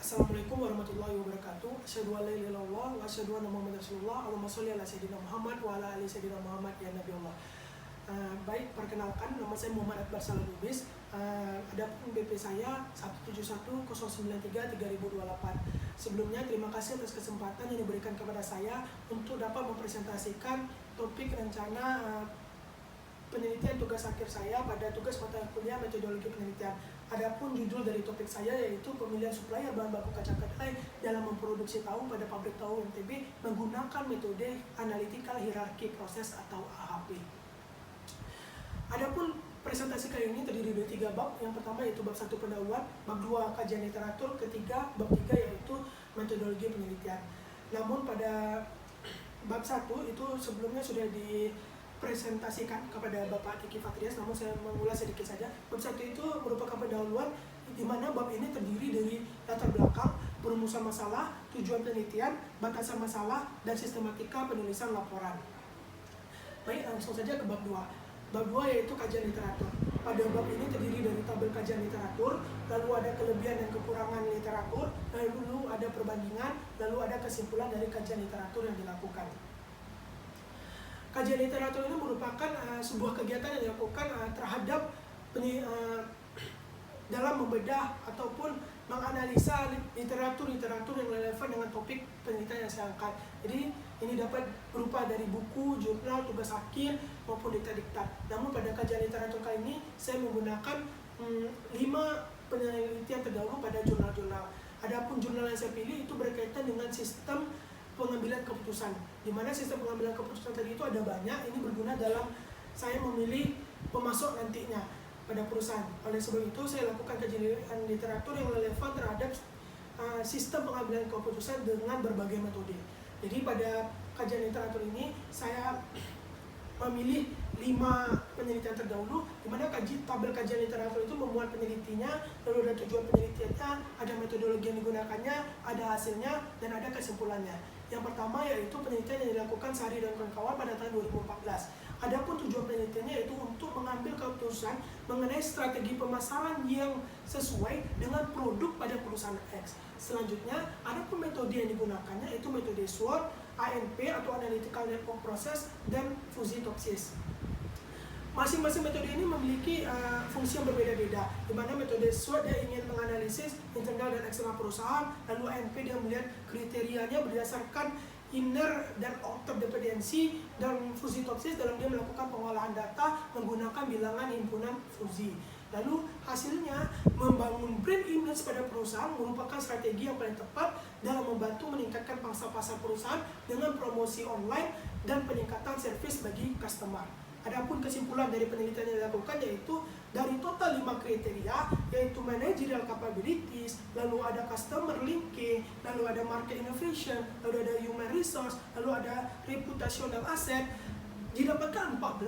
Assalamualaikum warahmatullahi wabarakatuh. Asyhadu an la ilaha illallah wa asyhadu anna Muhammadar Rasulullah. Allahumma sholli ala sayyidina Muhammad wa ala ali sayyidina Muhammad ya Nabi Allah. Baik, perkenalkan, nama saya Muhammad Akbar Salam Lubis. Adapun BP saya 1710933 3028. Sebelumnya terima kasih atas kesempatan yang diberikan kepada saya untuk dapat mempresentasikan topik rencana penelitian tugas akhir saya pada tugas mata kuliah metodologi penelitian. Adapun judul dari topik saya yaitu pemilihan supplier bahan baku kacang kedelai dalam memproduksi tahu pada pabrik tahu NTB menggunakan metode analytical hierarchy process atau AHP. Adapun presentasi kali ini terdiri dari 3 bab. Yang pertama yaitu bab 1 pendahuluan, bab 2 kajian literatur, ketiga bab 3 yaitu metodologi penelitian. Namun pada bab 1 itu sebelumnya sudah dipresentasikan kepada Bapak Kiki Fatrias, namun saya mengulas sedikit saja. Bab 1 itu merupakan pendahuluan di mana bab ini terdiri dari latar belakang, perumusan masalah, tujuan penelitian, batasan masalah, dan sistematika penulisan laporan. Baik, langsung saja ke bab 2. Bab 2 yaitu kajian literatur. Pada bab ini terdiri dari tabel kajian literatur, lalu ada kelebihan dan kekurangan literatur, lalu ada perbandingan, lalu ada kesimpulan dari kajian literatur yang dilakukan. Kajian literatur ini merupakan sebuah kegiatan yang dilakukan terhadap dalam membedah ataupun menganalisa literatur-literatur yang relevan dengan topik penelitian yang saya angkat. Jadi ini dapat berupa dari buku, jurnal, tugas akhir, maupun diktat-diktat. Namun pada kajian literatur kali ini saya menggunakan 5 penelitian terdahulu pada jurnal-jurnal. Adapun jurnal yang saya pilih itu berkaitan dengan sistem pengambilan keputusan. Di mana sistem pengambilan keputusan tadi itu ada banyak, ini berguna dalam saya memilih pemasok nantinya pada perusahaan. Oleh sebab itu saya lakukan kajian literatur yang relevan terhadap sistem pengambilan keputusan dengan berbagai metode. Jadi pada kajian literatur ini saya memilih 5 penelitian terdahulu, di mana tabel kajian literatur itu memuat penelitinya, lalu ada tujuan penelitiannya, ada metodologi yang digunakannya, ada hasilnya, dan ada kesimpulannya. Yang pertama yaitu penelitian yang dilakukan Sari dan kawan-kawan pada tahun 2014. Adapun tujuan penelitiannya yaitu untuk mengambil keputusan mengenai strategi pemasaran yang sesuai dengan produk pada perusahaan X. Selanjutnya, adapun metode yang digunakannya yaitu metode SWOT, ANP atau Analytical Network Process, dan Fuzzy-Topsys. Masing-masing metode ini memiliki fungsi yang berbeda-beda, di mana metode SWOT dia ingin menganalisis internal dan eksternal perusahaan, lalu ANP dia melihat kriterianya berdasarkan inner dan outer dependency, dan Fuzzy-Topsys dalam dia melakukan pengolahan data menggunakan bilangan himpunan Fuzzy. Lalu hasilnya membangun brand image pada perusahaan merupakan strategi yang paling tepat dalam membantu meningkatkan pangsa pasar perusahaan dengan promosi online dan peningkatan servis bagi customer. Adapun kesimpulan dari penelitian yang dilakukan yaitu dari total 5 kriteria yaitu managerial capabilities, lalu ada customer linking, lalu ada market innovation, lalu ada human resource, lalu ada reputational asset, didapatkan 14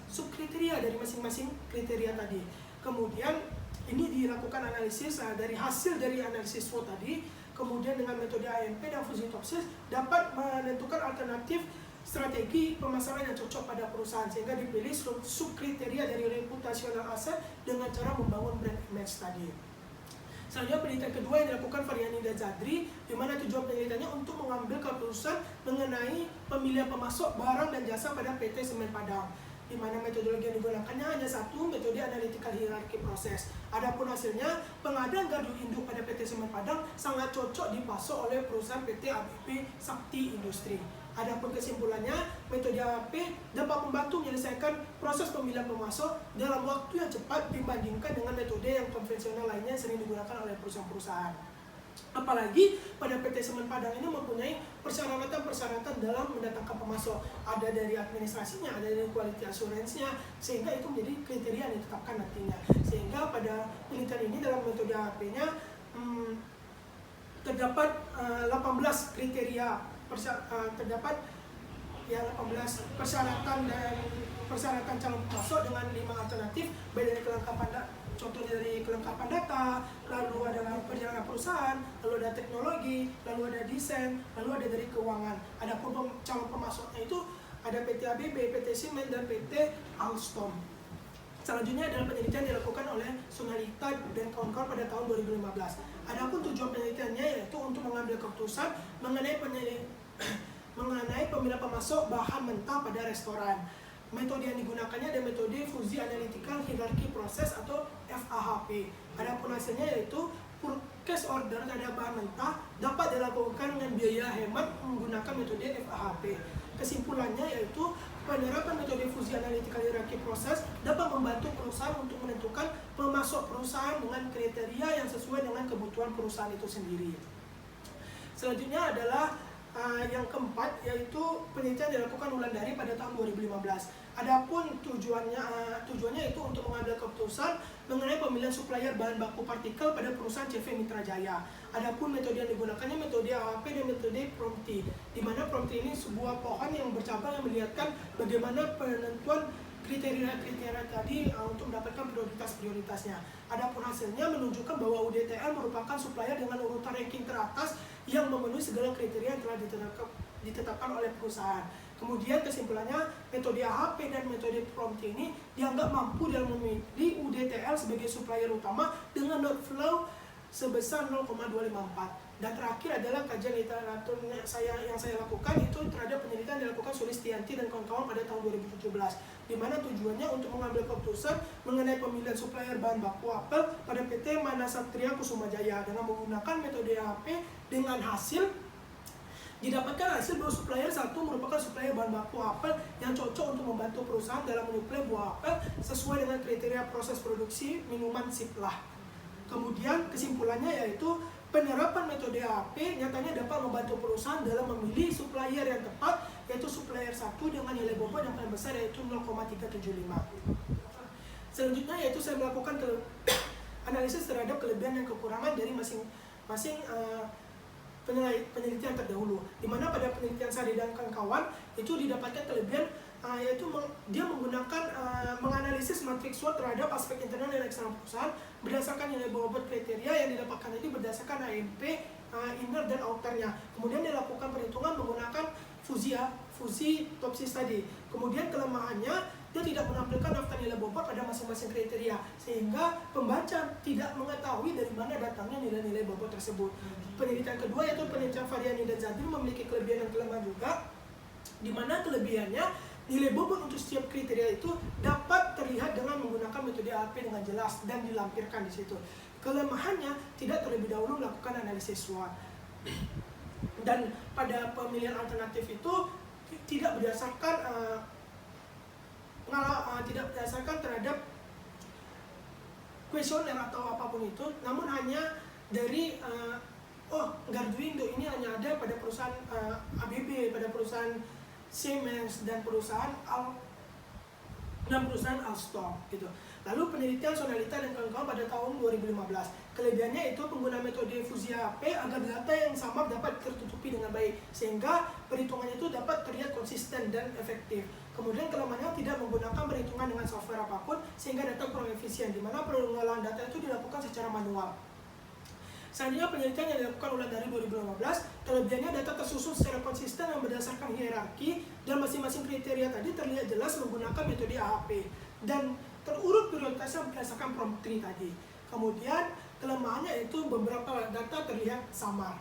subkriteria dari masing-masing kriteria tadi. Kemudian ini dilakukan analisis dari hasil dari analisis SWOT tadi, kemudian dengan metode ANP dan Fuzzy-Topsys dapat menentukan alternatif strategi pemasaran yang cocok pada perusahaan, sehingga dipilih subkriteria dari reputational asset dengan cara membangun brand image tadi. Selanjutnya penelitian kedua yang dilakukan Faryani dan Zadri, di mana tujuan penelitiannya untuk mengambil keputusan mengenai pemilihan pemasok barang dan jasa pada PT Semen Padang, di mana metodologi yang digunakannya hanya satu, metode analytical hierarchy process. Adapun hasilnya, pengadaan gardu induk pada PT Semen Padang sangat cocok dipasok oleh perusahaan PT ABP Sakti Industri. Adapun kesimpulannya, metode AHP dapat membantu menyelesaikan proses pemilihan pemasok dalam waktu yang cepat dibandingkan dengan metode yang konvensional lainnya yang sering digunakan oleh perusahaan-perusahaan. Apalagi pada PT Semen Padang ini mempunyai persyaratan-persyaratan dalam mendatangkan pemasok. Ada dari administrasinya, ada dari quality assurance-nya, sehingga itu menjadi kriteria yang ditetapkan nantinya. Sehingga pada penelitian ini dalam metode AHP-nya terdapat 18 kriteria, terdapat 18 persyaratan dan persyaratan calon pemasok dengan 5 alternatif, baik dari kelengkapan contohnya dari kelengkapan data, lalu ada perjalanan perusahaan, lalu ada teknologi, lalu ada desain, lalu ada dari keuangan. Adapun calon pemasoknya itu ada PT ABB, PT Semen, dan PT Alstom. Selanjutnya adalah penelitian dilakukan oleh Sonalita dan kawan-kawan pada tahun 2015. Adapun tujuan penelitiannya yaitu untuk mengambil keputusan mengenai pemilihan pemasok bahan mentah pada restoran. Metode yang digunakannya adalah metode Fuzi Analytical Hierarchy Process atau FAHP. Adapun hasilnya yaitu purchase order terhadap bahan mentah dapat dilakukan dengan biaya hemat menggunakan metode FAHP. Kesimpulannya yaitu penerapan metode Fuzi Analytical Hierarchy Process dapat membantu perusahaan untuk menentukan pemasok perusahaan dengan kriteria yang sesuai dengan kebutuhan perusahaan itu sendiri. Selanjutnya adalah yang keempat, yaitu penelitian dilakukan Wulandari pada tahun 2015. Adapun tujuannya itu untuk mengambil keputusan mengenai pemilihan supplier bahan baku partikel pada perusahaan CV Mitra Jaya. Adapun metode yang digunakannya metode AHP dan metode Prompt, di mana Prompt ini sebuah pohon yang bercabang yang melihatkan bagaimana penentuan kriteria-kriteria tadi untuk mendapatkan prioritasnya. Adapun hasilnya menunjukkan bahwa UDTL merupakan supplier dengan urutan ranking teratas yang memenuhi segala kriteria yang telah ditetapkan oleh perusahaan. Kemudian kesimpulannya, metode AHP dan metode Prompt ini dianggap mampu dalam memilih UDTL sebagai supplier utama dengan not flow sebesar 0,254. Dan terakhir adalah kajian literatur yang saya lakukan itu terhadap penelitian yang dilakukan Sulistianti dan kawan-kawan pada tahun 2017, di mana tujuannya untuk mengambil keputusan mengenai pemilihan supplier bahan baku apel pada PT Manasatria Kusuma Jaya dengan menggunakan metode AHP. Dengan hasil didapatkan hasil bahwa supplier satu merupakan supplier bahan baku apel yang cocok untuk membantu perusahaan dalam menyuplai buah apel sesuai dengan kriteria proses produksi minuman Siplah. Kemudian kesimpulannya yaitu penerapan metode AHP nyatanya dapat membantu perusahaan dalam memilih supplier yang tepat, yaitu supplier satu dengan nilai bobot yang paling besar yaitu 0,375. Selanjutnya yaitu saya melakukan analisis terhadap kelebihan dan kekurangan dari masing-masing penelitian terdahulu, di mana pada penelitian Sari dan kawan-kawan itu didapatkan kelebihan yaitu dia menggunakan menganalisis matriks SWOT terhadap aspek internal dan eksternal perusahaan berdasarkan nilai bobot kriteria yang didapatkan tadi berdasarkan AMP, inner dan outernya. Kemudian dilakukan perhitungan menggunakan fusi topsis tadi. Kemudian kelemahannya, dia tidak menampilkan daftar nilai bobot pada masing-masing kriteria, sehingga pembaca tidak mengetahui dari mana datangnya nilai-nilai bobot tersebut. Penelitian kedua yaitu penelitian Variani dan Zadri memiliki kelebihan dan kelemahan juga, di mana kelebihannya nilai bobot untuk setiap kriteria itu dapat terlihat dengan menggunakan metode AHP dengan jelas dan dilampirkan di situ. Kelemahannya tidak terlebih dahulu melakukan analisis SWOT. Dan pada pemilihan alternatif itu tidak berdasarkan terhadap kuesioner atau apapun itu, namun hanya dari Garduindo ini hanya ada pada perusahaan ABB, pada perusahaan Siemens dan perusahaan Alstom gitu. Lalu penelitian Sonalita dan kawan-kawan pada tahun 2015. Kelebihannya itu penggunaan metode Fuzi AHP agar data yang sama dapat tertutupi dengan baik, sehingga perhitungannya itu dapat terlihat konsisten dan efektif. Kemudian kelemahannya tidak menggunakan perhitungan dengan software apapun, sehingga data kurang efisien, di mana pengolahan data itu dilakukan secara manual. Selanjutnya penelitian yang dilakukan Wulandari 2015, kelebihannya data tersusun secara konsisten dan berdasarkan hierarki, dan masing-masing kriteria tadi terlihat jelas menggunakan metode AHP, dan terurut prioritasnya berdasarkan Prompt tadi. Kemudian kelemahannya itu beberapa data terlihat samar,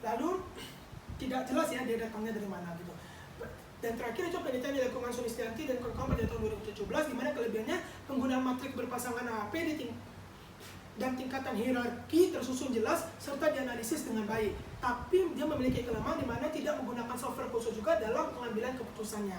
lalu tidak jelas ya dia datangnya dari mana gitu. Dan terakhir itu penelitian yang dilakukan Sulistianti dan kawan-kawan pada tahun 2017, di mana kelebihannya penggunaan matrik berpasangan AHP dan tingkatan hierarki tersusun jelas serta dianalisis dengan baik. Tapi dia memiliki kelemahan di mana tidak menggunakan software khusus juga dalam pengambilan keputusannya.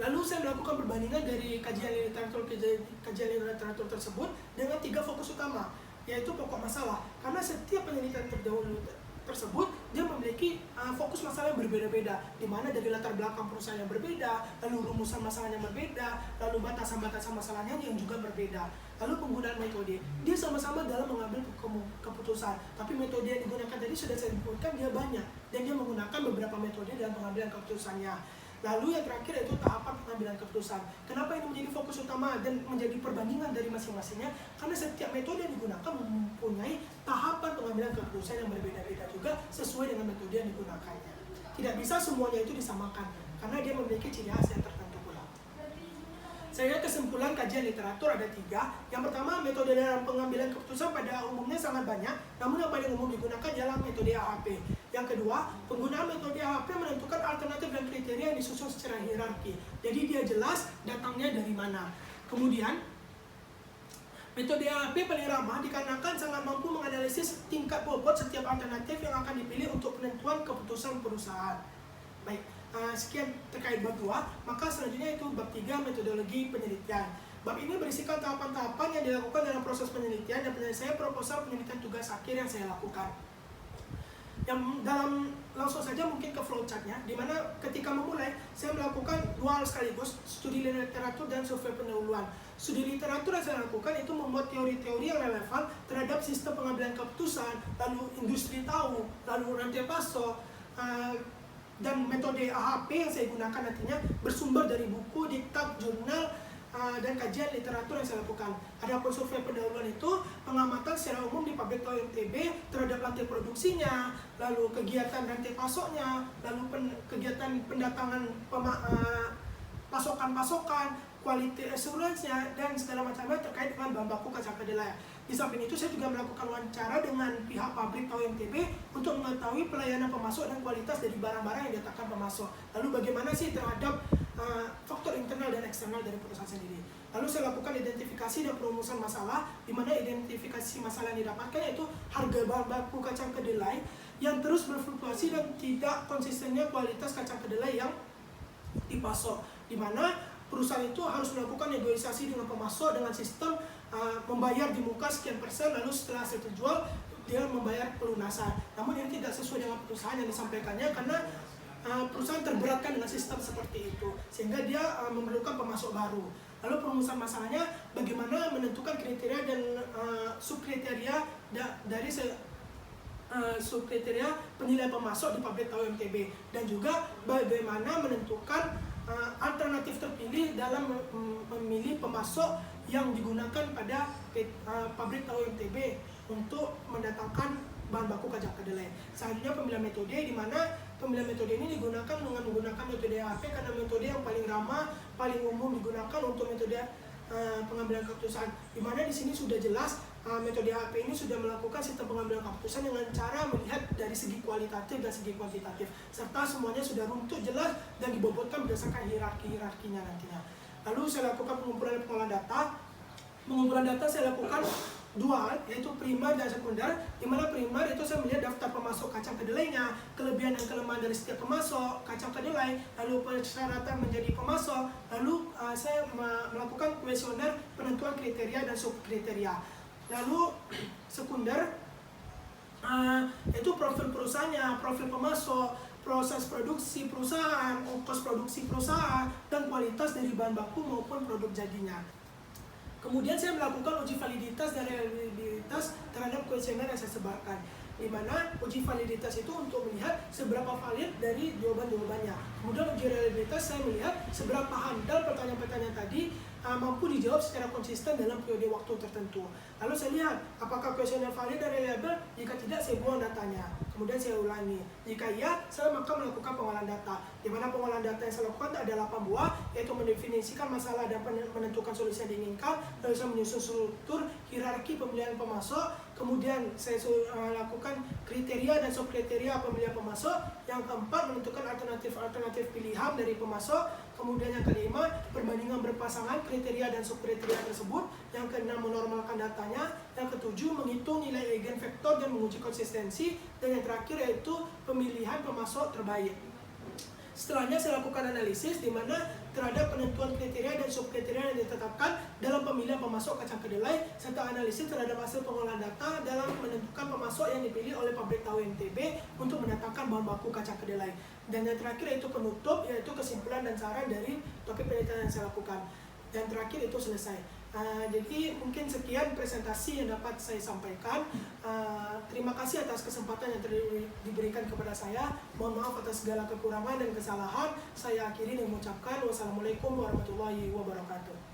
Lalu saya melakukan perbandingan dari kajian literatur tersebut dengan 3 fokus utama, yaitu pokok masalah. Karena setiap penelitian terdahulu tersebut dia memiliki fokus masalah yang berbeda-beda, di mana dari latar belakang perusahaan yang berbeda, lalu rumusan masalahnya berbeda, lalu batasan-batasan masalahnya yang juga berbeda. Lalu penggunaan metode, dia sama-sama dalam mengambil keputusan, tapi metode yang digunakan tadi sudah saya sebutkan dia banyak, dan dia menggunakan beberapa metode dalam pengambilan keputusannya. Lalu yang terakhir yaitu tahapan pengambilan keputusan. Kenapa ini menjadi fokus utama dan menjadi perbandingan dari masing-masingnya? Karena setiap metode yang digunakan mempunyai tahapan pengambilan keputusan yang berbeda-beda juga sesuai dengan metode yang digunakannya. Tidak bisa semuanya itu disamakan, karena dia memiliki ciri khas yang tertentu pula. saya kesimpulan kajian literatur ada 3. Yang pertama, metode dalam pengambilan keputusan pada umumnya sangat banyak, namun yang paling umum digunakan ialah metode AHP. Yang kedua, penggunaan metode AHP menentukan alternatif dan kriteria yang disusun secara hierarki. Jadi dia jelas datangnya dari mana. Kemudian, metode AHP paling ramah dikarenakan sangat mampu menganalisis tingkat bobot setiap alternatif yang akan dipilih untuk penentuan keputusan perusahaan. Baik. Sekian terkait bab 2, maka selanjutnya itu bab 3, metodologi penelitian. Bab ini berisikan tahapan-tahapan yang dilakukan dalam proses penelitian dan penyelesaian proposal penelitian tugas akhir yang saya lakukan. Yang langsung saja mungkin ke flowchartnya, di mana ketika memulai saya melakukan 2 hal sekaligus, studi literatur dan survei pendahuluan. Studi literatur yang saya lakukan itu membuat teori-teori yang relevan terhadap sistem pengambilan keputusan, lalu industri tahu, lalu rantai pasok, dan metode AHP yang saya gunakan nantinya bersumber dari buku, diktat, jurnal, dan kajian literatur yang saya lakukan. Adapun survei pendahuluan itu pengamatan secara umum di pabrik tahu NTB terhadap rantai produksinya, lalu kegiatan rantai pasoknya, lalu kegiatan pendatangan pasokan-pasokan, quality assurance-nya, dan segala macamnya terkait dengan bahan baku kacang kedelai. Di samping itu saya juga melakukan wawancara dengan pihak pabrik tahu NTB untuk mengetahui pelayanan pemasok dan kualitas dari barang-barang yang diletakkan pemasok. Lalu bagaimana sih terhadap faktor internal dan eksternal dari perusahaan sendiri. Lalu saya lakukan identifikasi dan perumusan masalah, di mana identifikasi masalah yang didapatkan yaitu harga bahan baku kacang kedelai yang terus berfluktuasi dan tidak konsistennya kualitas kacang kedelai yang dipasok, di mana perusahaan itu harus melakukan negosiasi dengan pemasok dengan sistem membayar di muka sekian persen, lalu setelah hasil terjual dia membayar pelunasan. Namun ini tidak sesuai dengan perusahaan yang disampaikannya karena perusahaan terberatkan dengan sistem seperti itu, sehingga dia memerlukan pemasok baru. Lalu perumusan masalahnya bagaimana menentukan kriteria dan subkriteria dari subkriteria penilaian pemasok di pabrik tahu MTB, dan juga bagaimana menentukan alternatif terpilih dalam memilih pemasok yang digunakan pada pabrik tahu MTB untuk mendatangkan bahan baku kacang kedelai. Selanjutnya pemilihan metode, di mana pemilihan metode ini digunakan dengan menggunakan metode AHP karena metode yang paling ramah, paling umum digunakan untuk metode pengambilan keputusan. Di mana di sini sudah jelas metode AHP ini sudah melakukan sistem pengambilan keputusan dengan cara melihat dari segi kualitatif dan segi kuantitatif, serta semuanya sudah runtut jelas dan dibobotkan berdasarkan hierarkinya nantinya. Lalu saya lakukan pengumpulan dan pengolahan data. Pengumpulan data saya lakukan 2 hal, yaitu primer dan sekunder. Di mana primer itu saya melihat daftar pemasok kacang kedelainya, kelebihan dan kelemahan dari setiap pemasok kacang kedelai, lalu persyaratan menjadi pemasok, lalu saya melakukan kuesioner penentuan kriteria dan subkriteria. Lalu sekunder itu profil perusahaannya, profil pemasok, proses produksi perusahaan, ongkos produksi perusahaan, dan kualitas dari bahan baku maupun produk jadinya. Kemudian saya melakukan uji validitas dan reliabilitas terhadap kuesioner yang saya sebarkan, di mana uji validitas itu untuk melihat seberapa valid dari jawaban-jawabannya. Kemudian uji reliabilitas saya melihat seberapa handal pertanyaan-pertanyaan tadi mampu dijawab secara konsisten dalam periode waktu tertentu. Lalu saya lihat apakah kuesioner valid dan reliable. Jika tidak, saya buang datanya. Kemudian saya ulangi. Jika iya, saya maka melakukan pengolahan data. Di mana pengolahan data yang saya lakukan ada 8 buah, yaitu mendefinisikan masalah dan menentukan solusi yang diinginkan. Lalu saya menyusun struktur hierarki pemilihan pemasok. Kemudian saya lakukan kriteria dan subkriteria pemilihan pemasok. Yang keempat, menentukan alternatif pilihan dari pemasok. Kemudian yang kelima, perbandingan berpasangan kriteria dan subkriteria tersebut. Yang keenam, menormalkan datanya. Yang ketujuh, menghitung nilai eigenvektor dan menguji konsistensi. Dan yang terakhir yaitu pemilihan pemasok terbaik. Setelahnya saya lakukan analisis di mana terhadap penentuan kriteria dan subkriteria yang ditetapkan dalam pemilihan pemasok kacang kedelai, serta analisis terhadap hasil pengolahan data dalam menentukan pemasok yang dipilih oleh pabrik tahu NTB untuk mendatangkan bahan baku kacang kedelai. Dan yang terakhir yaitu penutup, yaitu kesimpulan dan saran dari topik penelitian yang saya lakukan. Dan terakhir itu selesai. Jadi mungkin sekian presentasi yang dapat saya sampaikan. Terima kasih atas kesempatan yang diberikan kepada saya. Mohon maaf atas segala kekurangan dan kesalahan. Saya akhiri dengan mengucapkan wassalamualaikum warahmatullahi wabarakatuh.